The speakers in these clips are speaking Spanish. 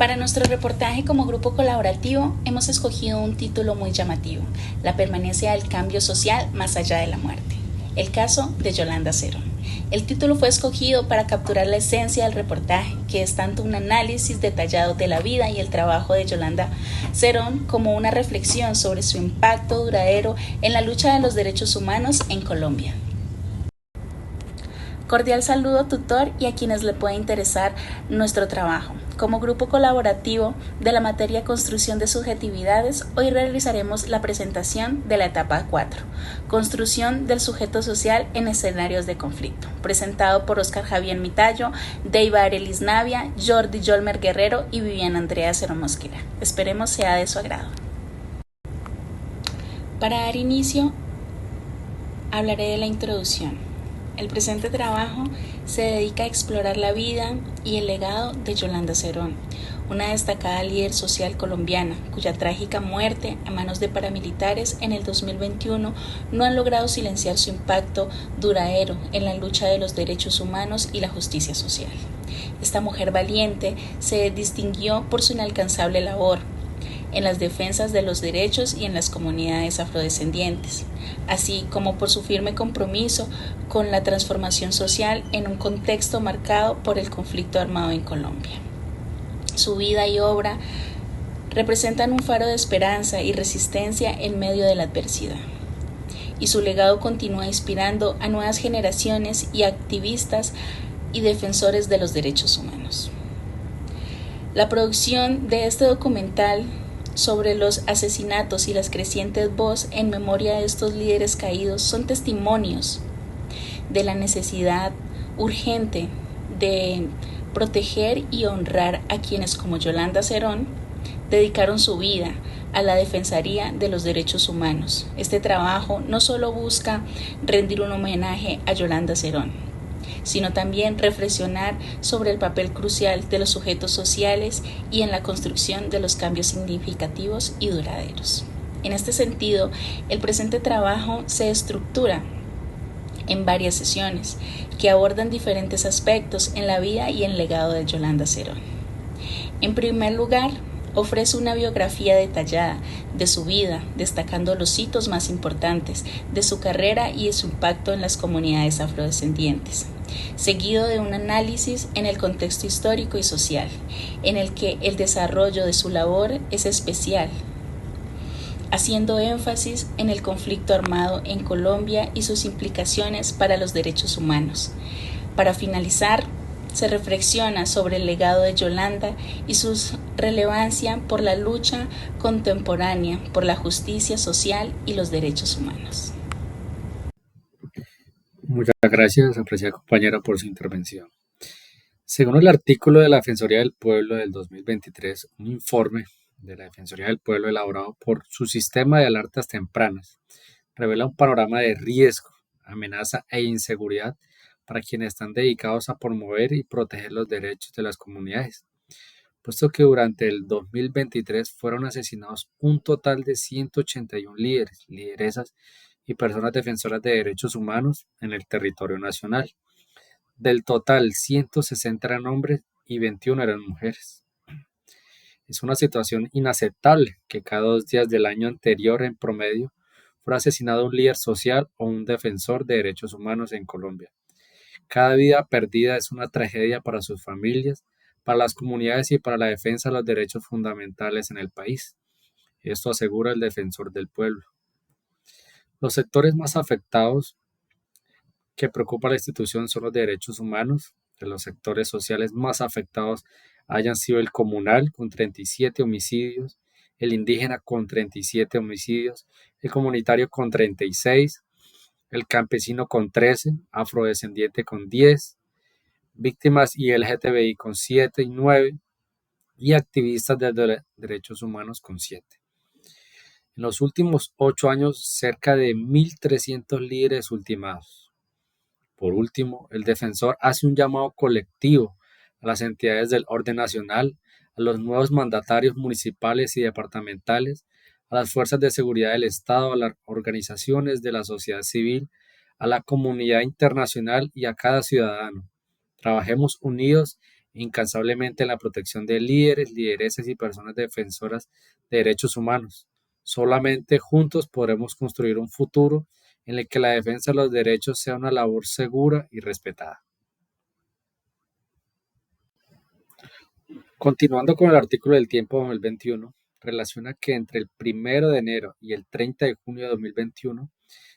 Para nuestro reportaje como grupo colaborativo hemos escogido un título muy llamativo: La permanencia del cambio social más allá de la muerte. El caso de Yolanda Cerón. El título fue escogido para capturar la esencia del reportaje, que es tanto un análisis detallado de la vida y el trabajo de Yolanda Cerón como una reflexión sobre su impacto duradero en la lucha de los derechos humanos en Colombia. Cordial saludo, tutor, y a quienes le pueda interesar nuestro trabajo. Como grupo colaborativo de la materia Construcción de Subjetividades, hoy realizaremos la presentación de la etapa 4, Construcción del Sujeto Social en Escenarios de Conflicto, presentado por Oscar Javier Mitayo, Deiva Arelis Navia, Jordi Yolmer Guerrero y Viviana Andrea Cerón Mosquera. Esperemos sea de su agrado. Para dar inicio, hablaré de la introducción. El presente trabajo se dedica a explorar la vida y el legado de Yolanda Cerón, una destacada líder social colombiana, cuya trágica muerte a manos de paramilitares en el 2021 no han logrado silenciar su impacto duradero en la lucha de los derechos humanos y la justicia social. Esta mujer valiente se distinguió por su inalcanzable labor en las defensas de los derechos y en las comunidades afrodescendientes, así como por su firme compromiso con la transformación social en un contexto marcado por el conflicto armado en Colombia. Su vida y obra representan un faro de esperanza y resistencia en medio de la adversidad, y su legado continúa inspirando a nuevas generaciones y activistas y defensores de los derechos humanos. La producción de este documental sobre los asesinatos y las crecientes voces en memoria de estos líderes caídos son testimonios de la necesidad urgente de proteger y honrar a quienes, como Yolanda Cerón, dedicaron su vida a la defensoría de los derechos humanos. Este trabajo no solo busca rendir un homenaje a Yolanda Cerón, sino también reflexionar sobre el papel crucial de los sujetos sociales y en la construcción de los cambios significativos y duraderos. En este sentido, el presente trabajo se estructura en varias sesiones que abordan diferentes aspectos en la vida y el legado de Yolanda Cerón. En primer lugar, ofrece una biografía detallada de su vida, destacando los hitos más importantes de su carrera y de su impacto en las comunidades afrodescendientes, seguido de un análisis en el contexto histórico y social, en el que el desarrollo de su labor es especial, haciendo énfasis en el conflicto armado en Colombia y sus implicaciones para los derechos humanos. Para finalizar, se reflexiona sobre el legado de Yolanda y su relevancia por la lucha contemporánea por la justicia social y los derechos humanos. Muchas gracias, apreciada compañera, por su intervención. Según el artículo de la Defensoría del Pueblo del 2023, un informe de la Defensoría del Pueblo elaborado por su sistema de alertas tempranas revela un panorama de riesgo, amenaza e inseguridad para quienes están dedicados a promover y proteger los derechos de las comunidades, puesto que durante el 2023 fueron asesinados un total de 181 líderes, lideresas y personas defensoras de derechos humanos en el territorio nacional. Del total, 160 eran hombres y 21 eran mujeres. Es una situación inaceptable que cada 2 días del año anterior en promedio fuera asesinado un líder social o un defensor de derechos humanos en Colombia. Cada vida perdida es una tragedia para sus familias, para las comunidades y para la defensa de los derechos fundamentales en el país. Esto asegura el defensor del pueblo. Los sectores más afectados que preocupa a la institución son los derechos humanos. De los sectores sociales más afectados hayan sido el comunal con 37 homicidios, el indígena con 37 homicidios, el comunitario con 36, el campesino con 13, afrodescendiente con 10, víctimas y LGTBI con 7 y 9 y activistas de derechos humanos con 7. En los últimos 8 años, cerca de 1.300 líderes ultimados. Por último, el defensor hace un llamado colectivo a las entidades del orden nacional, a los nuevos mandatarios municipales y departamentales, a las fuerzas de seguridad del Estado, a las organizaciones de la sociedad civil, a la comunidad internacional y a cada ciudadano. Trabajemos unidos incansablemente en la protección de líderes, lideresas y personas defensoras de derechos humanos. Solamente juntos podremos construir un futuro en el que la defensa de los derechos sea una labor segura y respetada. Continuando con el artículo del Tiempo 2021, relaciona que entre el 1 de enero y el 30 de junio de 2021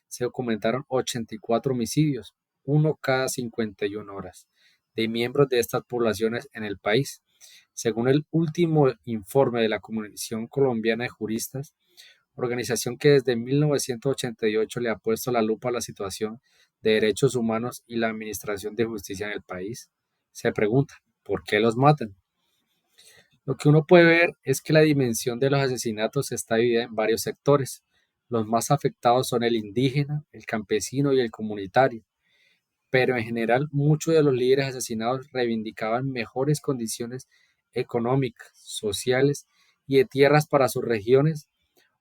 se documentaron 84 homicidios, uno cada 51 horas, de miembros de estas poblaciones en el país. Según el último informe de la Comisión Colombiana de Juristas, organización que desde 1988 le ha puesto la lupa a la situación de derechos humanos y la administración de justicia en el país, se pregunta, ¿por qué los matan? Lo que uno puede ver es que la dimensión de los asesinatos está dividida en varios sectores. Los más afectados son el indígena, el campesino y el comunitario, pero en general muchos de los líderes asesinados reivindicaban mejores condiciones económicas, sociales y de tierras para sus regiones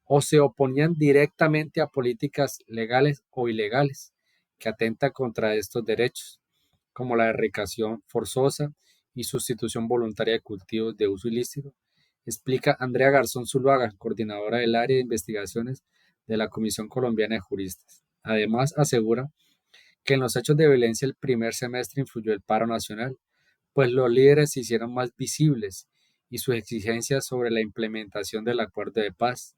o se oponían directamente a políticas legales o ilegales que atentan contra estos derechos, como la erradicación forzosa y sustitución voluntaria de cultivos de uso ilícito, explica Andrea Garzón Zuluaga, coordinadora del área de investigaciones de la Comisión Colombiana de Juristas. Además, asegura que en los hechos de violencia el primer semestre influyó el paro nacional, pues los líderes se hicieron más visibles y sus exigencias sobre la implementación del acuerdo de paz,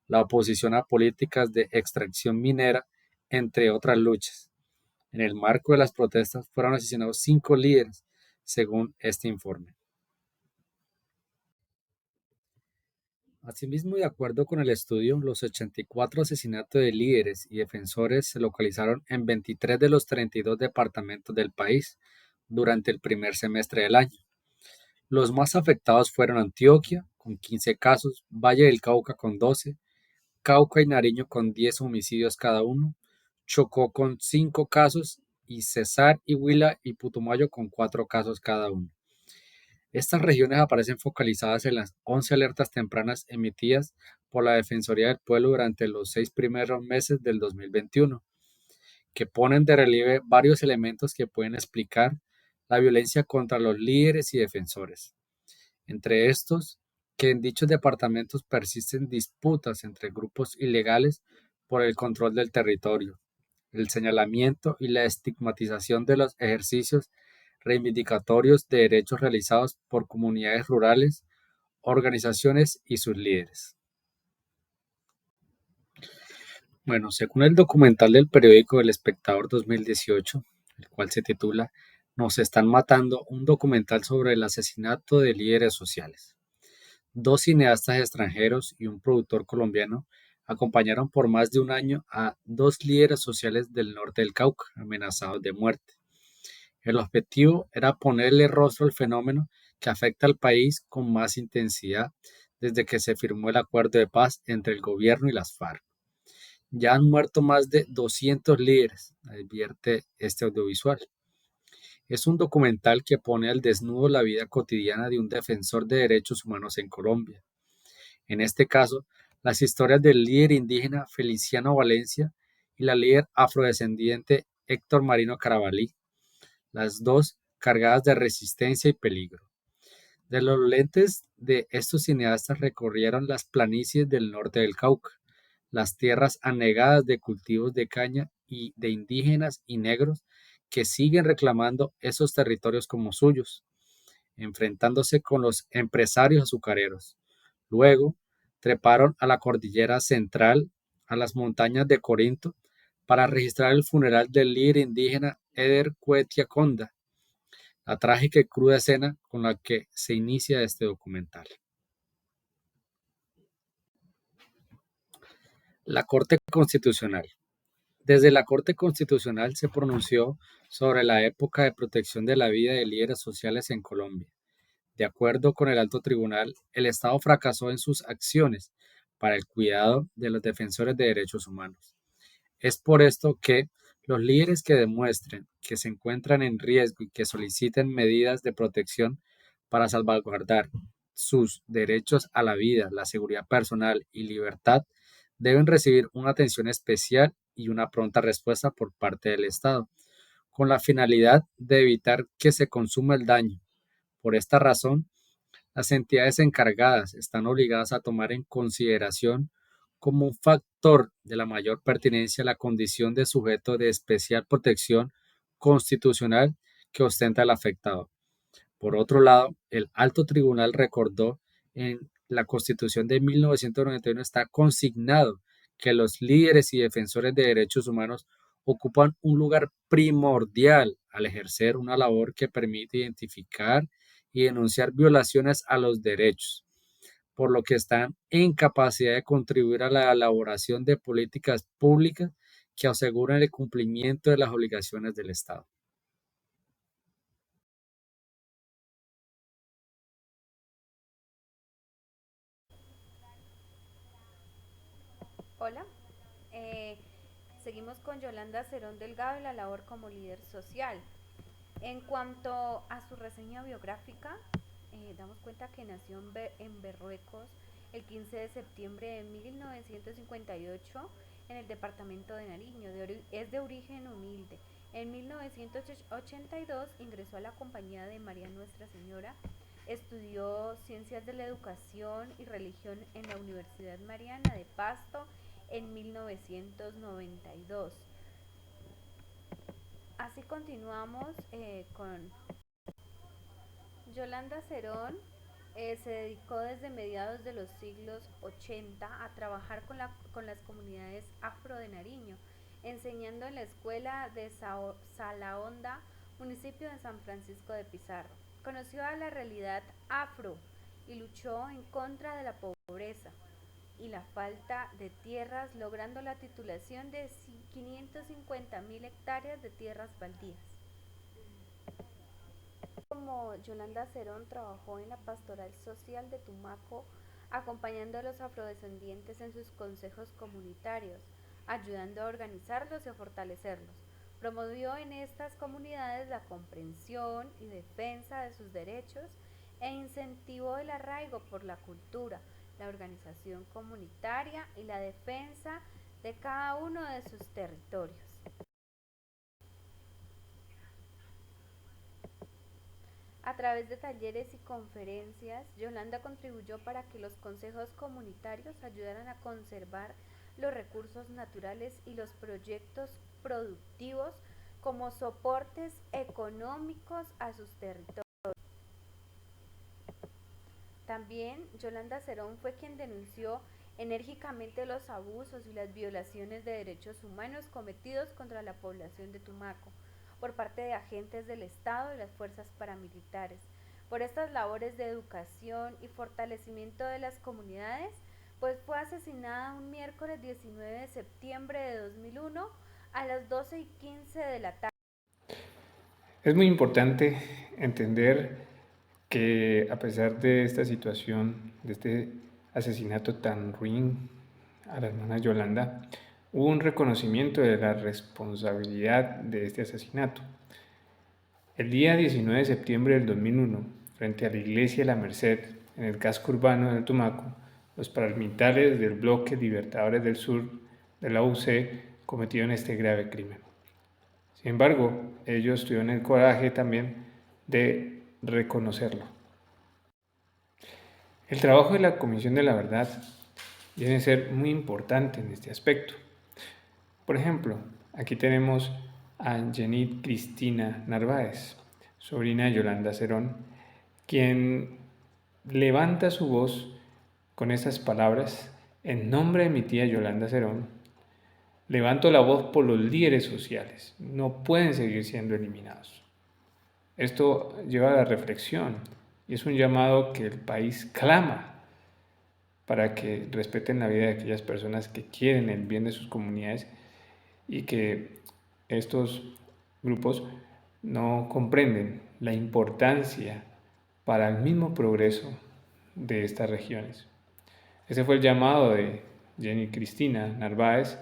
la oposición a políticas de extracción minera, entre otras luchas. En el marco de las protestas fueron asesinados 5 líderes, según este informe. Asimismo, de acuerdo con el estudio, los 84 asesinatos de líderes y defensores se localizaron en 23 de los 32 departamentos del país durante el primer semestre del año. Los más afectados fueron Antioquia, con 15 casos, Valle del Cauca con 12, Cauca y Nariño con 10 homicidios cada uno, Chocó con 5 casos y Cesar y Huila y Putumayo con 4 casos cada uno. Estas regiones aparecen focalizadas en las 11 alertas tempranas emitidas por la Defensoría del Pueblo durante los 6 primeros meses del 2021, que ponen de relieve varios elementos que pueden explicar la violencia contra los líderes y defensores. Entre estos, que en dichos departamentos persisten disputas entre grupos ilegales por el control del territorio, el señalamiento y la estigmatización de los ejercicios reivindicatorios de derechos realizados por comunidades rurales, organizaciones y sus líderes. Bueno, según el documental del periódico El Espectador 2018, el cual se titula Nos están matando, un documental sobre el asesinato de líderes sociales. 2 cineastas extranjeros y un productor colombiano acompañaron por más de un año a 2 líderes sociales del norte del Cauca, amenazados de muerte. El objetivo era ponerle rostro al fenómeno que afecta al país con más intensidad desde que se firmó el acuerdo de paz entre el gobierno y las FARC. Ya han muerto más de 200 líderes, advierte este audiovisual. Es un documental que pone al desnudo la vida cotidiana de un defensor de derechos humanos en Colombia. En este caso, las historias del líder indígena Feliciano Valencia y la líder afrodescendiente Héctor Marino Carabalí, las dos cargadas de resistencia y peligro. De los lentes de estos cineastas recorrieron las planicies del norte del Cauca, las tierras anegadas de cultivos de caña y de indígenas y negros que siguen reclamando esos territorios como suyos, enfrentándose con los empresarios azucareros. Luego, treparon a la cordillera central, a las montañas de Corinto, para registrar el funeral del líder indígena Eder Cuetia Conda, la trágica y cruda escena con la que se inicia este documental. La Corte Constitucional. Desde la Corte Constitucional se pronunció sobre la época de protección de la vida de líderes sociales en Colombia. De acuerdo con el Alto Tribunal, el Estado fracasó en sus acciones para el cuidado de los defensores de derechos humanos. Es por esto que los líderes que demuestren que se encuentran en riesgo y que soliciten medidas de protección para salvaguardar sus derechos a la vida, la seguridad personal y libertad deben recibir una atención especial y una pronta respuesta por parte del Estado, con la finalidad de evitar que se consuma el daño, Por esta razón, las entidades encargadas están obligadas a tomar en consideración como un factor de la mayor pertinencia la condición de sujeto de especial protección constitucional que ostenta el afectado. Por otro lado, el Alto Tribunal recordó en la Constitución de 1991 está consignado que los líderes y defensores de derechos humanos ocupan un lugar primordial al ejercer una labor que permite identificar y denunciar violaciones a los derechos, por lo que están en capacidad de contribuir a la elaboración de políticas públicas que aseguren el cumplimiento de las obligaciones del Estado. Hola, eh, seguimos con Yolanda Cerón Delgado y la labor como líder social. En cuanto a su reseña biográfica, damos cuenta que nació en Berruecos el 15 de septiembre de 1958 en el departamento de Nariño. Es de origen humilde. En 1982 ingresó a la compañía de María Nuestra Señora. Estudió Ciencias de la Educación y Religión en la Universidad Mariana de Pasto en 1992. Así continuamos con Yolanda Cerón. Se dedicó desde mediados de los siglos 80 a trabajar con las comunidades afro de Nariño, enseñando en la escuela de Salahonda, municipio de San Francisco de Pizarro. Conoció a la realidad afro y luchó en contra de la pobreza y la falta de tierras, logrando la titulación de 550.000 hectáreas de tierras baldías. Como Yolanda Cerón trabajó en la pastoral social de Tumaco, acompañando a los afrodescendientes en sus consejos comunitarios, ayudando a organizarlos y a fortalecerlos. Promovió en estas comunidades la comprensión y defensa de sus derechos e incentivó el arraigo por la cultura, la organización comunitaria y la defensa de cada uno de sus territorios. A través de talleres y conferencias, Yolanda contribuyó para que los consejos comunitarios ayudaran a conservar los recursos naturales y los proyectos productivos como soportes económicos a sus territorios. También Yolanda Cerón fue quien denunció enérgicamente los abusos y las violaciones de derechos humanos cometidos contra la población de Tumaco por parte de agentes del Estado y las fuerzas paramilitares. Por estas labores de educación y fortalecimiento de las comunidades, pues fue asesinada un miércoles 19 de septiembre de 2001 a las 12:15 de la tarde. Es muy importante entender que a pesar de esta situación, de este asesinato tan ruin a la hermana Yolanda, hubo un reconocimiento de la responsabilidad de este asesinato. El día 19 de septiembre del 2001, frente a la iglesia La Merced, en el casco urbano de Tumaco, los paramilitares del bloque Libertadores del Sur de la UC cometieron este grave crimen. Sin embargo, ellos tuvieron el coraje también de reconocerlo. El trabajo de la Comisión de la Verdad viene a ser muy importante en este aspecto. Por ejemplo, aquí tenemos a Jenny Cristina Narváez, sobrina de Yolanda Cerón, quien levanta su voz con estas palabras: en nombre de mi tía Yolanda Cerón, levanto la voz por los líderes sociales, no pueden seguir siendo eliminados. Esto lleva a la reflexión y es un llamado que el país clama para que respeten la vida de aquellas personas que quieren el bien de sus comunidades y que estos grupos no comprenden la importancia para el mismo progreso de estas regiones. Ese fue el llamado de Jenny Cristina Narváez,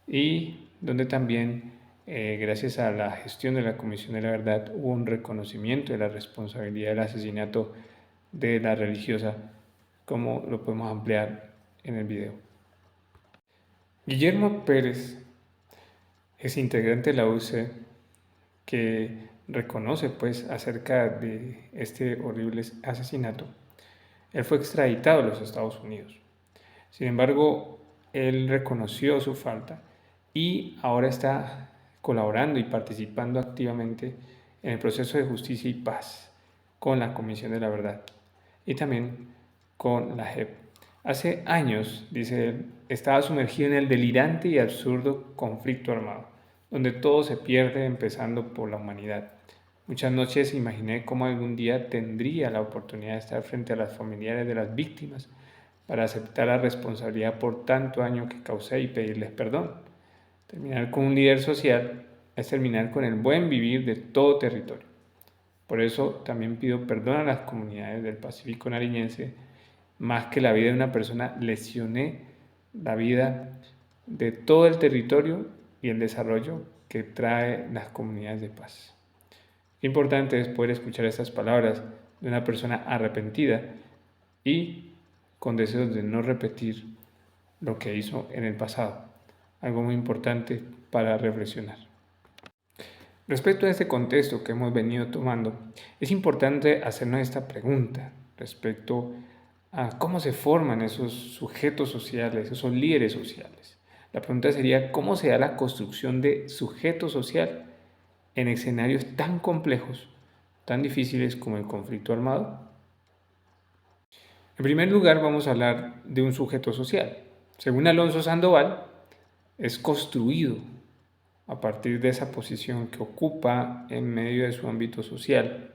y donde también, gracias a la gestión de la Comisión de la Verdad, hubo un reconocimiento de la responsabilidad del asesinato de la religiosa, como lo podemos ampliar en el video. Guillermo Pérez es integrante de la UC que reconoce pues acerca de este horrible asesinato, él fue extraditado a los Estados Unidos. Sin embargo, él reconoció su falta y ahora está colaborando y participando activamente en el proceso de justicia y paz con la Comisión de la Verdad y también con la JEP. Hace años, dice él, estaba sumergido en el delirante y absurdo conflicto armado, donde todo se pierde empezando por la humanidad. Muchas noches imaginé cómo algún día tendría la oportunidad de estar frente a los familiares de las víctimas para aceptar la responsabilidad por tanto daño que causé y pedirles perdón. Terminar con un líder social es terminar con el buen vivir de todo territorio. Por eso también pido perdón a las comunidades del Pacífico nariñense. Más que la vida de una persona, lesioné la vida de todo el territorio y el desarrollo que trae las comunidades de paz. Qué importante es poder escuchar estas palabras de una persona arrepentida y con deseos de no repetir lo que hizo en el pasado. Algo muy importante para reflexionar. Respecto a este contexto que hemos venido tomando, es importante hacernos esta pregunta respecto a cómo se forman esos sujetos sociales, esos líderes sociales. La pregunta sería, ¿cómo se da la construcción de sujeto social en escenarios tan complejos, tan difíciles como el conflicto armado? En primer lugar, vamos a hablar de un sujeto social. Según Alonso Sandoval, es construido a partir de esa posición que ocupa en medio de su ámbito social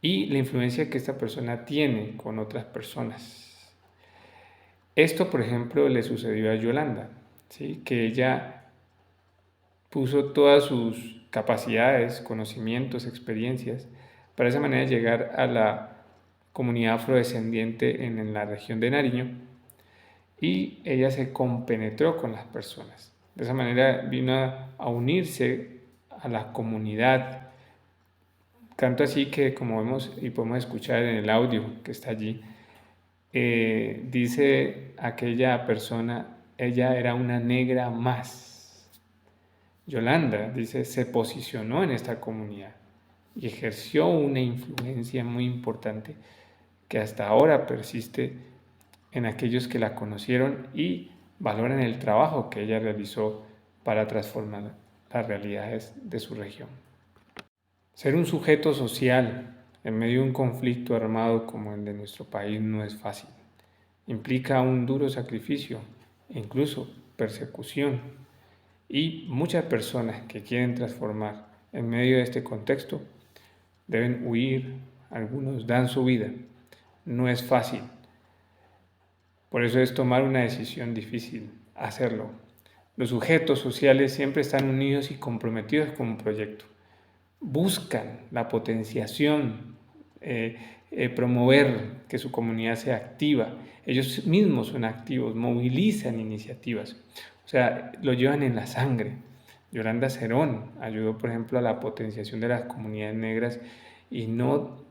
y la influencia que esta persona tiene con otras personas. Esto, por ejemplo, le sucedió a Yolanda, ¿sí? Que ella puso todas sus capacidades, conocimientos, experiencias para de esa manera llegar a la comunidad afrodescendiente en la región de Nariño y ella se compenetró con las personas. De esa manera vino a unirse a la comunidad. Tanto así que, como vemos y podemos escuchar en el audio que está allí, dice aquella persona, ella era una negra más. Yolanda, dice, se posicionó en esta comunidad y ejerció una influencia muy importante que hasta ahora persiste en aquellos que la conocieron y valoran el trabajo que ella realizó para transformar las realidades de su región. Ser un sujeto social en medio de un conflicto armado como el de nuestro país no es fácil. Implica un duro sacrificio e incluso persecución. Y muchas personas que quieren transformar en medio de este contexto deben huir, algunos dan su vida. No es fácil. Por eso es tomar una decisión difícil, hacerlo. Los sujetos sociales siempre están unidos y comprometidos con un proyecto. Buscan la potenciación, promover que su comunidad sea activa. Ellos mismos son activos, movilizan iniciativas. O sea, lo llevan en la sangre. Yolanda Cerón ayudó, por ejemplo, a la potenciación de las comunidades negras y no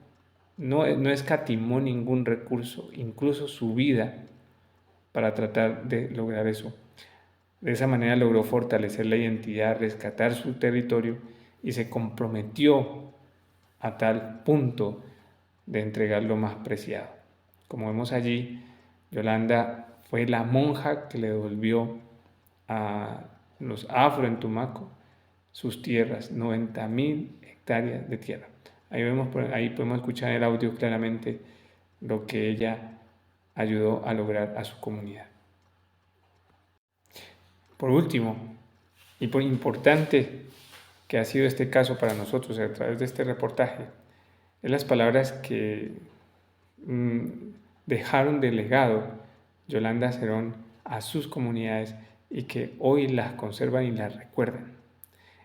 escatimó ningún recurso, incluso su vida, para tratar de lograr eso. De esa manera logró fortalecer la identidad, rescatar su territorio y se comprometió a tal punto de entregar lo más preciado. Como vemos allí, Yolanda fue la monja que le devolvió a los afro en Tumaco sus tierras, 90.000 hectáreas de tierra. Ahí podemos escuchar en el audio claramente lo que ella ayudó a lograr a su comunidad. Por último, y por importante que ha sido este caso para nosotros a través de este reportaje, es las palabras que dejaron de legado Yolanda Cerón a sus comunidades y que hoy las conservan y las recuerdan.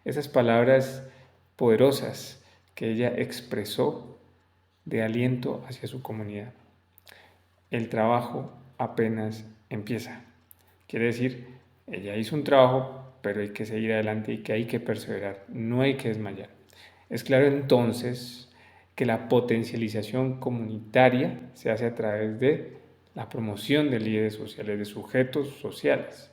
Esas palabras poderosas que ella expresó de aliento hacia su comunidad. El trabajo apenas empieza. Quiere decir, ella hizo un trabajo, pero hay que seguir adelante y que hay que perseverar, no hay que desmayar. Es claro entonces que la potencialización comunitaria se hace a través de la promoción de líderes sociales, de sujetos sociales,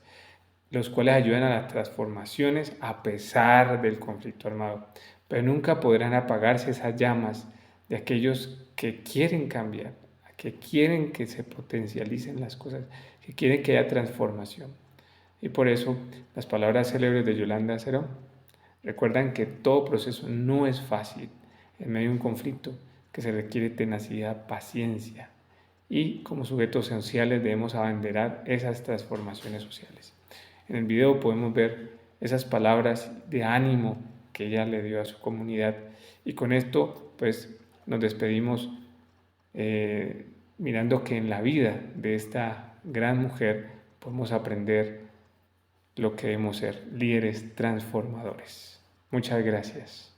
los cuales ayudan a las transformaciones a pesar del conflicto armado. pero nunca podrán apagarse esas llamas de aquellos que quieren cambiar, que quieren que se potencialicen las cosas, que quieren que haya transformación. Y por eso las palabras célebres de Yolanda Cerón recuerdan que todo proceso no es fácil en medio de un conflicto, que se requiere tenacidad, paciencia, y como sujetos sociales debemos abanderar esas transformaciones sociales. En el video podemos ver esas palabras de ánimo que ella le dio a su comunidad, y con esto pues nos despedimos mirando que en la vida de esta gran mujer podemos aprender lo que debemos ser, líderes transformadores. Muchas gracias.